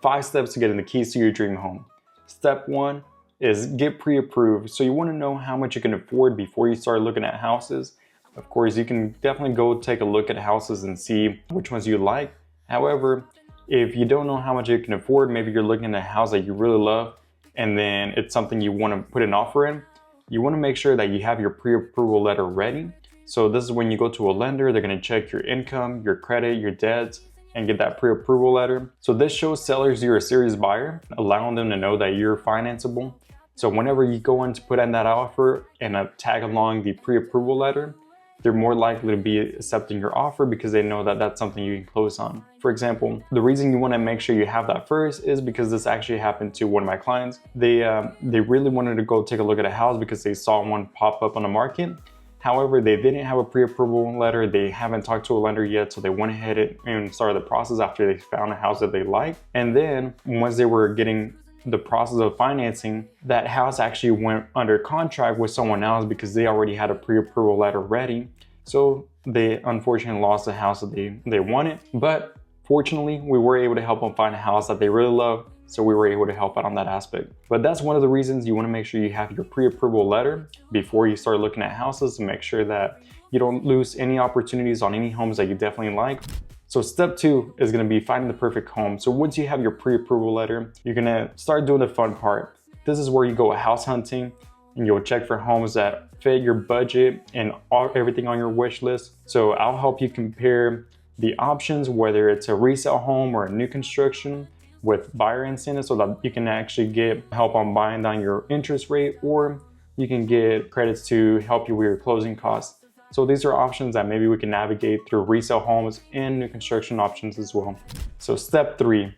5 steps to getting the keys to your dream home. Step 1 is get pre-approved. So you want to know how much you can afford before you start looking at houses. Of course, you can definitely go take a look at houses and see which ones you like. However, if you don't know how much you can afford, maybe you're looking at a house that you really love and then it's something you want to put an offer in, you want to make sure that you have your pre-approval letter ready. So this is when you go to a lender, they're going to check your income, your credit, your debts, and get that pre-approval letter. So this shows sellers you're a serious buyer, allowing them to know that you're financeable. So whenever you go in to put in that offer and tag along the pre-approval letter, they're more likely to be accepting your offer because they know that that's something you can close on. For example, the reason you want to make sure you have that first is because this actually happened to one of my clients. They really wanted to go take a look at a house because they saw one pop up on the market. However, they didn't have a pre-approval letter. They haven't talked to a lender yet, so they went ahead and started the process after they found a house that they liked. And then once they were getting the process of financing, that house actually went under contract with someone else because they already had a pre-approval letter ready. So they unfortunately lost the house that they wanted. But fortunately, we were able to help them find a house that they really love. So we were able to help out on that aspect. But that's one of the reasons you want to make sure you have your pre-approval letter before you start looking at houses to make sure that you don't lose any opportunities on any homes that you definitely like. So step 2 is going to be finding the perfect home. So once you have your pre-approval letter, you're going to start doing the fun part. This is where you go house hunting and you'll check for homes that fit your budget and everything on your wish list. So I'll help you compare the options, whether it's a resale home or a new construction, with buyer incentives so that you can actually get help on buying down your interest rate, or you can get credits to help you with your closing costs. So these are options that maybe we can navigate through resale homes and new construction options as well. So step 3,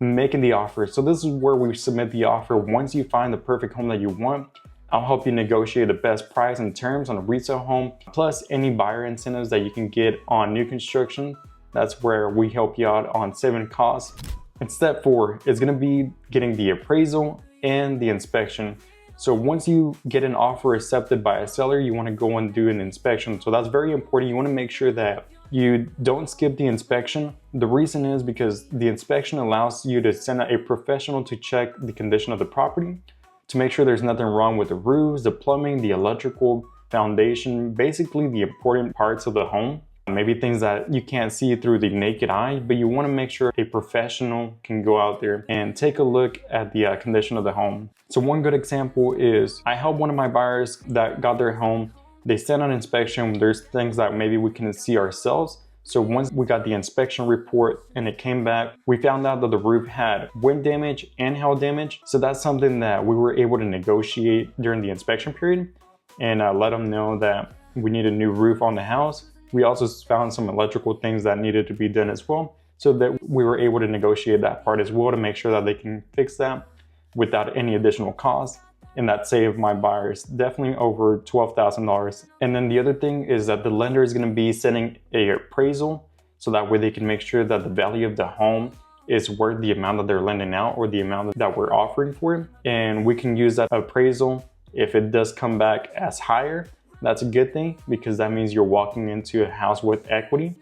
making the offer. So this is where we submit the offer. Once you find the perfect home that you want, I'll help you negotiate the best price and terms on a resale home, plus any buyer incentives that you can get on new construction. That's where we help you out on saving costs. And step 4 is going to be getting the appraisal and the inspection. So once you get an offer accepted by a seller, you want to go and do an inspection. So that's very important. You want to make sure that you don't skip the inspection. The reason is because the inspection allows you to send out a professional to check the condition of the property to make sure there's nothing wrong with the roofs, the plumbing, the electrical, foundation, basically the important parts of the home. Maybe things that you can't see through the naked eye, but you want to make sure a professional can go out there and take a look at the condition of the home. So one good example is I helped one of my buyers that got their home. They sent an inspection. There's things that maybe we can see ourselves. So once we got the inspection report and it came back, we found out that the roof had wind damage and hail damage. So that's something that we were able to negotiate during the inspection period and let them know that we need a new roof on the house. We also found some electrical things that needed to be done as well, so that we were able to negotiate that part as well to make sure that they can fix that without any additional cost. And that saved my buyers definitely over $12,000. And then the other thing is that the lender is going to be sending an appraisal, so that way they can make sure that the value of the home is worth the amount that they're lending out or the amount that we're offering for it. And we can use that appraisal. If it does come back as higher, that's a good thing because that means you're walking into a house with equity.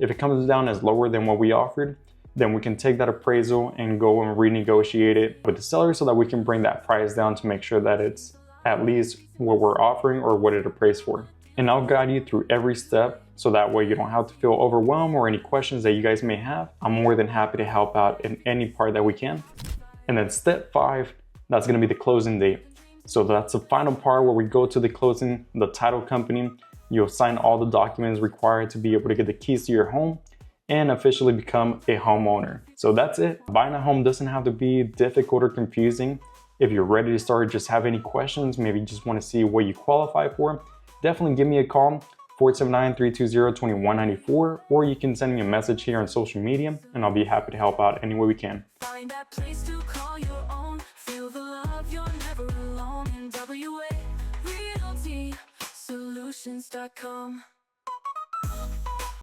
If it comes down as lower than what we offered, then we can take that appraisal and go and renegotiate it with the seller so that we can bring that price down to make sure that it's at least what we're offering or what it appraised for. And I'll guide you through every step so that way you don't have to feel overwhelmed or any questions that you guys may have. I'm more than happy to help out in any part that we can. And then step 5, that's going to be the closing date. So that's the final part where we go to the closing, the title company. You'll sign all the documents required to be able to get the keys to your home and officially become a homeowner. So that's it. Buying a home doesn't have to be difficult or confusing. If you're ready to start, just have any questions, maybe just want to see what you qualify for, definitely give me a call, 479-320-2194, or you can send me a message here on social media and I'll be happy to help out any way we can. Find that place to call your own. Feel the love, you're never alone. In WA, REALTOR Solutions.com.